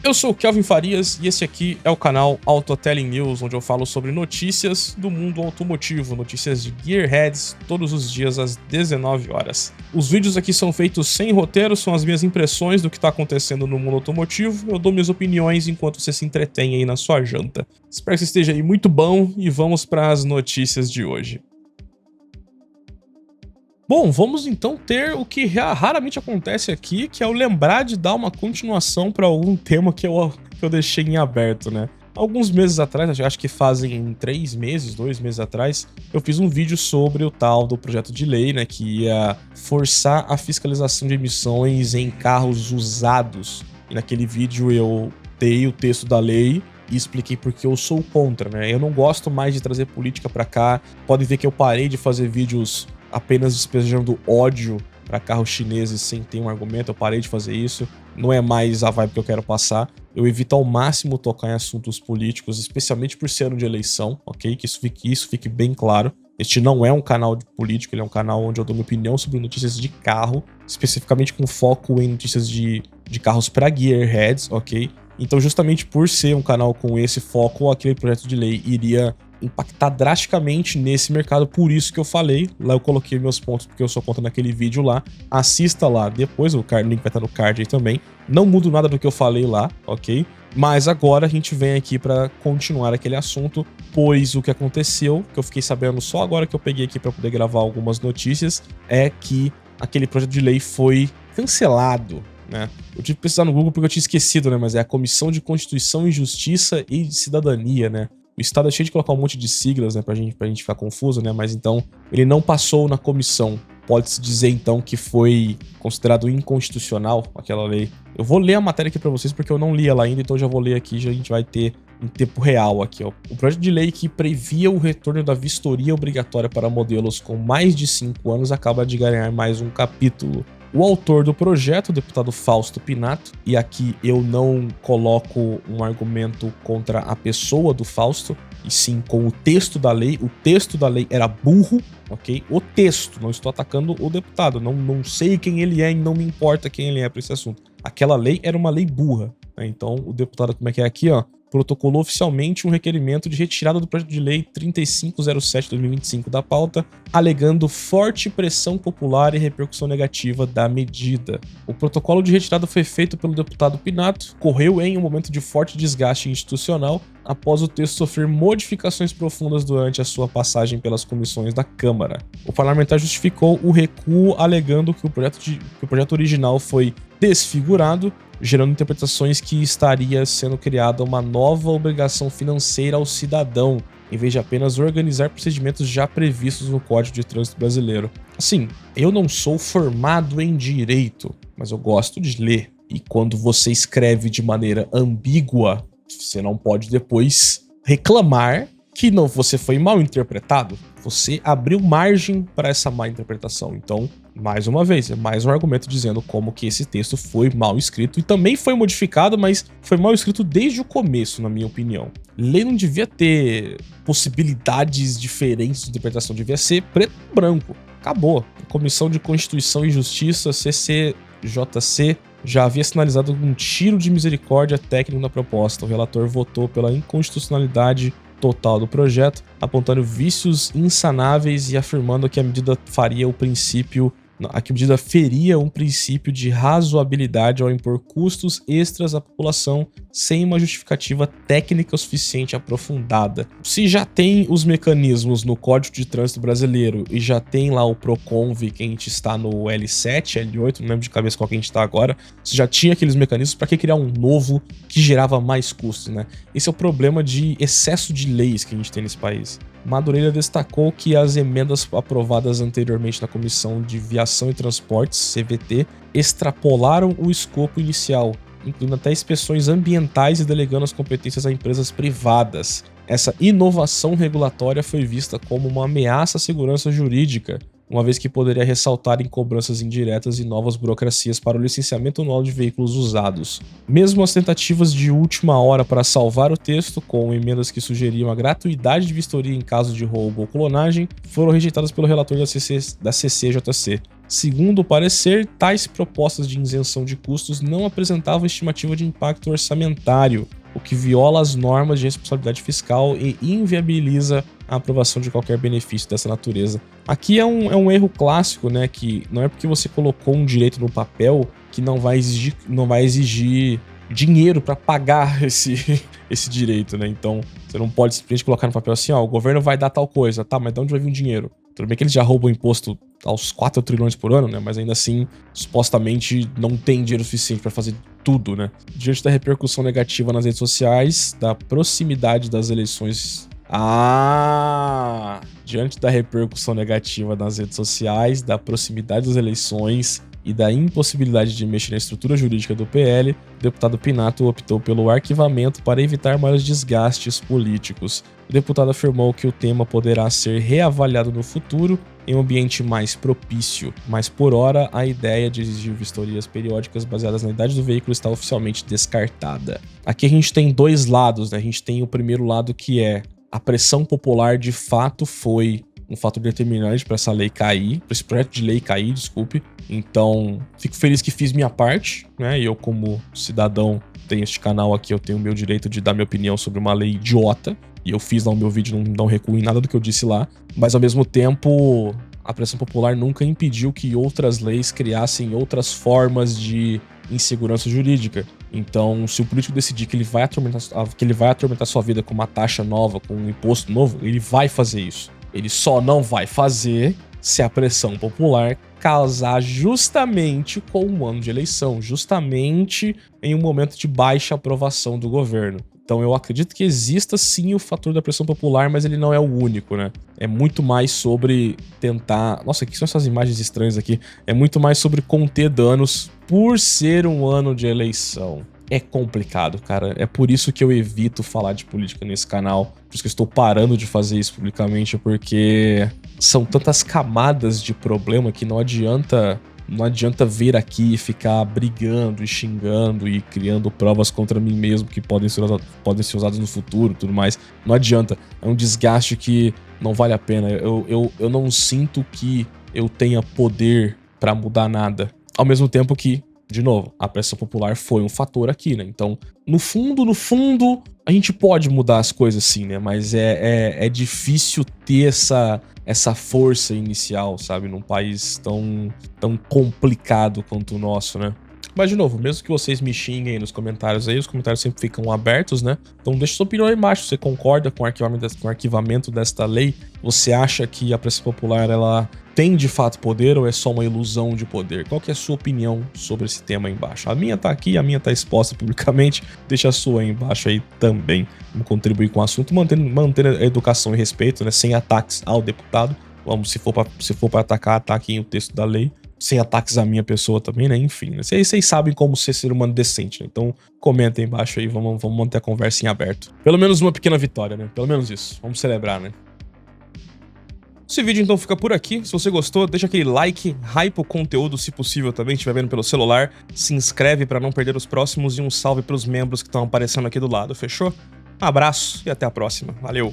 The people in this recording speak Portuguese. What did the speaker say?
Eu sou o Kelvin Farias e esse aqui é o canal Autotelling News, onde eu falo sobre notícias do mundo automotivo, notícias de Gearheads, todos os dias às 19 horas. Os vídeos aqui são feitos sem roteiro, são as minhas impressões do que está acontecendo no mundo automotivo, eu dou minhas opiniões enquanto você se entretém aí na sua janta. Espero que você esteja aí muito bom e vamos para as notícias de hoje. Bom, vamos então ter o que raramente acontece aqui, que é o lembrar de dar uma continuação para algum tema que eu deixei em aberto, né? Alguns meses atrás, acho que fazem 2 meses atrás, eu fiz um vídeo sobre o tal do projeto de lei, né, que ia forçar a fiscalização de emissões em carros usados. E naquele vídeo eu dei o texto da lei e expliquei porque eu sou contra, né? Eu não gosto mais de trazer política pra cá. Podem ver que eu parei de fazer vídeos apenas despejando ódio para carros chineses sem ter um argumento. Eu parei de fazer isso, não é mais a vibe que eu quero passar. Eu evito ao máximo tocar em assuntos políticos, especialmente por ser ano de eleição, ok? Que isso fique bem claro. Este não é um canal de político, ele é um canal onde eu dou minha opinião sobre notícias de carro, especificamente com foco em notícias de carros para Gearheads, ok? Então, justamente por ser um canal com esse foco, aquele projeto de lei iria impactar drasticamente nesse mercado, por isso que eu falei. Lá eu coloquei meus pontos porque eu sou contra naquele vídeo lá. Assista lá depois, o link vai estar no card aí também. Não mudo nada do que eu falei lá, ok? Mas agora a gente vem aqui para continuar aquele assunto, pois o que aconteceu, que eu fiquei sabendo só agora que eu peguei aqui para poder gravar algumas notícias, é que aquele projeto de lei foi cancelado, né? Eu tive que pesquisar no Google porque eu tinha esquecido, né? Mas é a Comissão de Constituição e Justiça e de Cidadania, né? O Estado é cheio de colocar um monte de siglas, né, pra gente ficar confuso, né, mas então ele não passou na comissão. Pode-se dizer, então, que foi considerado inconstitucional aquela lei. Eu vou ler a matéria aqui pra vocês porque eu não li ela ainda, então eu já vou ler aqui, já a gente vai ter em tempo real aqui, ó. O projeto de lei que previa o retorno da vistoria obrigatória para modelos com mais de 5 anos acaba de ganhar mais um capítulo. O autor do projeto, o deputado Fausto Pinato, e aqui eu não coloco um argumento contra a pessoa do Fausto, e sim com o texto da lei. O texto da lei era burro, ok? O texto, não estou atacando o deputado, não sei quem ele é e não me importa quem ele é para esse assunto. Aquela lei era uma lei burra, né? Então o deputado, como é que é aqui, ó? Protocolou oficialmente um requerimento de retirada do projeto de lei 3507/2025 da pauta, alegando forte pressão popular e repercussão negativa da medida. O protocolo de retirada foi feito pelo deputado Pinato, correu em um momento de forte desgaste institucional após o texto sofrer modificações profundas durante a sua passagem pelas comissões da Câmara. O parlamentar justificou o recuo alegando que o projeto original foi desfigurado, gerando interpretações que estaria sendo criada uma nova obrigação financeira ao cidadão, em vez de apenas organizar procedimentos já previstos no Código de Trânsito Brasileiro. Assim, eu não sou formado em direito, mas eu gosto de ler. E quando você escreve de maneira ambígua, você não pode depois reclamar que você foi mal interpretado. Você abriu margem para essa má interpretação. Então, mais uma vez, é mais um argumento dizendo como que esse texto foi mal escrito e também foi modificado, mas foi mal escrito desde o começo, na minha opinião. Lei não devia ter possibilidades diferentes de interpretação, devia ser preto e branco. Acabou. A Comissão de Constituição e Justiça, CCJC, já havia sinalizado um tiro de misericórdia técnico na proposta. O relator votou pela inconstitucionalidade total do projeto, apontando vícios insanáveis e afirmando que a medida feria um princípio de razoabilidade ao impor custos extras à população sem uma justificativa técnica o suficiente aprofundada. Se já tem os mecanismos no Código de Trânsito Brasileiro e já tem lá o Proconv, que a gente está no L7, L8, não lembro de cabeça qual que a gente está agora, se já tinha aqueles mecanismos, para que criar um novo que gerava mais custos, né? Esse é o problema de excesso de leis que a gente tem nesse país. Madureira destacou que as emendas aprovadas anteriormente na Comissão de Viação e Transportes, CVT, extrapolaram o escopo inicial, incluindo até inspeções ambientais e delegando as competências a empresas privadas. Essa inovação regulatória foi vista como uma ameaça à segurança jurídica, uma vez que poderia ressaltar em cobranças indiretas e novas burocracias para o licenciamento anual de veículos usados. Mesmo as tentativas de última hora para salvar o texto, com emendas que sugeriam a gratuidade de vistoria em caso de roubo ou clonagem, foram rejeitadas pelo relator da CCJC. Segundo o parecer, tais propostas de isenção de custos não apresentavam estimativa de impacto orçamentário, o que viola as normas de responsabilidade fiscal e inviabiliza a aprovação de qualquer benefício dessa natureza. Aqui é um erro clássico, né? Que não é porque você colocou um direito no papel que não vai exigir dinheiro para pagar esse direito, né? Então, você não pode simplesmente colocar no papel assim, ó, o governo vai dar tal coisa, tá, mas de onde vai vir o dinheiro? Tudo bem que eles já roubam imposto aos 4 trilhões por ano, né? Mas ainda assim, supostamente não tem dinheiro suficiente para fazer tudo, né? Diante da repercussão negativa nas redes sociais, da proximidade das eleições... Diante da repercussão negativa nas redes sociais, da proximidade das eleições e da impossibilidade de mexer na estrutura jurídica do PL, o deputado Pinato optou pelo arquivamento para evitar maiores desgastes políticos. O deputado afirmou que o tema poderá ser reavaliado no futuro em um ambiente mais propício, mas por hora a ideia de exigir vistorias periódicas baseadas na idade do veículo está oficialmente descartada. Aqui a gente tem dois lados, né? A gente tem o primeiro lado que é a pressão popular de fato foi um fator determinante para essa lei cair, para esse projeto de lei cair, desculpe. Então, fico feliz que fiz minha parte, né? E eu, como cidadão, tenho este canal aqui, eu tenho o meu direito de dar minha opinião sobre uma lei idiota. E eu fiz lá o meu vídeo, não recuo em nada do que eu disse lá. Mas, ao mesmo tempo, a pressão popular nunca impediu que outras leis criassem outras formas de insegurança jurídica. Então, se o político decidir que ele vai atormentar sua vida com uma taxa nova, com um imposto novo, ele vai fazer isso. Ele só não vai fazer se a pressão popular causar justamente com um ano de eleição, justamente em um momento de baixa aprovação do governo. Então eu acredito que exista sim o fator da pressão popular, mas ele não é o único, né? É muito mais sobre tentar... Nossa, o que são essas imagens estranhas aqui? É muito mais sobre conter danos por ser um ano de eleição. É complicado, cara. É por isso que eu evito falar de política nesse canal. Por isso que eu estou parando de fazer isso publicamente, porque são tantas camadas de problema que não adianta vir aqui e ficar brigando e xingando e criando provas contra mim mesmo que podem ser usadas no futuro e tudo mais. Não adianta. É um desgaste que não vale a pena. Eu não sinto que eu tenha poder pra mudar nada. Ao mesmo tempo que, de novo, a pressão popular foi um fator aqui, né? Então, no fundo, a gente pode mudar as coisas sim, né? Mas é difícil ter essa força inicial, sabe? Num país tão complicado quanto o nosso, né? Mas, de novo, mesmo que vocês me xinguem aí nos comentários aí, os comentários sempre ficam abertos, né? Então deixa sua opinião aí embaixo. Você concorda com o arquivamento desta lei? Você acha que a pressão popular, ela tem de fato poder ou é só uma ilusão de poder? Qual que é a sua opinião sobre esse tema aí embaixo? A minha tá aqui, a minha tá exposta publicamente. Deixa a sua aí embaixo aí também. Vamos contribuir com o assunto, mantendo a educação e respeito, né? Sem ataques ao deputado. Vamos, se for pra atacar, ataquem o texto da lei. Sem ataques à minha pessoa também, né? Enfim, né? Vocês sabem como ser humano decente, né? Então comentem aí embaixo aí, vamos manter a conversa em aberto. Pelo menos uma pequena vitória, né? Pelo menos isso. Vamos celebrar, né? Esse vídeo então fica por aqui. Se você gostou, deixa aquele like, hype o conteúdo se possível também, se estiver vendo pelo celular. Se inscreve para não perder os próximos e um salve para os membros que estão aparecendo aqui do lado, fechou? Um abraço e até a próxima. Valeu!